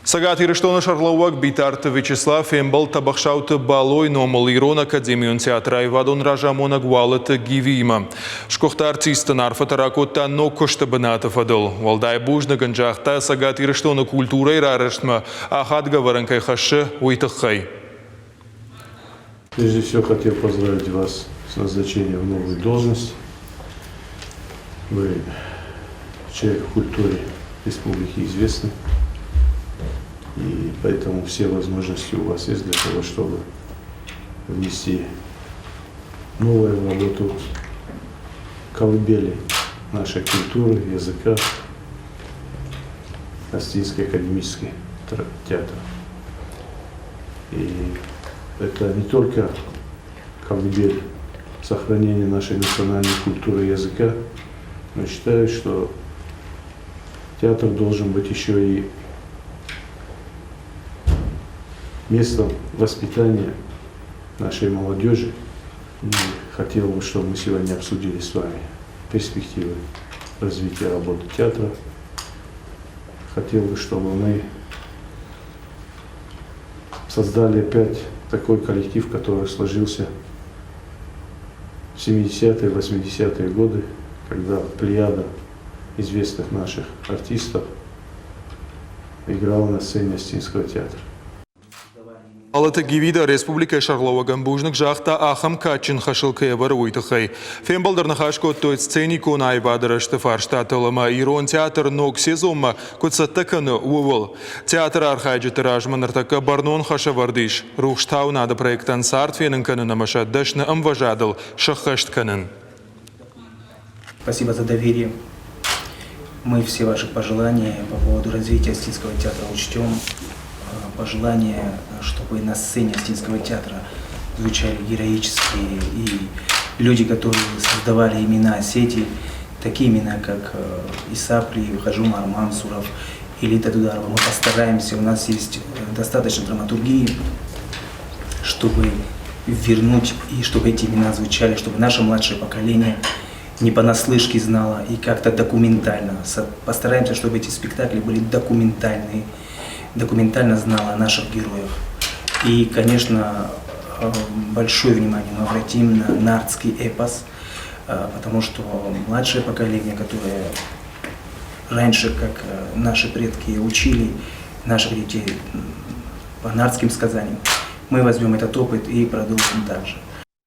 Сагат Ириштона Шарлауак Битарт Вячеслав Фембал Табахшаута Балой Номал Ирон Академион театра Ивадон Ражамона Гуалата Гивима. Шкохта артиста Нарфатаракота Нокошта Баната Фадол. Валдай Бужна Ганджахта Сагат Ириштона культура и рарыштма Ахадга Варанкай Хаше Уитахай. Прежде всего хотел поздравить вас с назначением в новую должность. Вы человек в культуре республики известный. И поэтому все возможности у вас есть для того, чтобы внести новое в работу колыбели нашей культуры, языка, Астинский академический театр. И это не только колыбель сохранения нашей национальной культуры и языка, но считаю, что театр должен быть еще и местом воспитания нашей молодежи. И хотел бы, чтобы мы сегодня обсудили с вами перспективы развития работы театра. Хотел бы, чтобы мы создали опять такой коллектив, который сложился в 70-е, 80-е годы, когда плеяда известных наших артистов играла на сцене Астинского театра. Алата Гивида Республика Шарлауаган Бужнак Жахта Ахам Качин Хашилкая Варуитахай. Фембалдар Нахашко Тойц Ценику Найбадара Штефарштаталама Ирон театр Ног Сезома Куцатакану Увол. Театр Архайджи Тиражман Артака Барнон Хашавардиш. Рухштау надо проектан Сартфенен Канена Машаддашна Амважадал Шахаштканен. Спасибо за доверие. Мы все ваши пожелания по поводу развития Астинского театра учтем. Пожелание, чтобы на сцене Астинского театра звучали героические и люди, которые создавали имена Осетии, такие имена, как Исаплиев, Хаджумар Мансуров или Тадударова. Мы постараемся, у нас есть достаточно драматургии, чтобы вернуть и чтобы эти имена звучали, чтобы наше младшее поколение не понаслышке знало и как-то документально. Постараемся, чтобы эти спектакли были документальные, документально знала о наших героях. И, конечно, большое внимание мы обратим на нардский эпос, потому что младшее поколение, которое раньше, как наши предки, учили наших детей по нардским сказаниям, мы возьмем этот опыт и продолжим так же.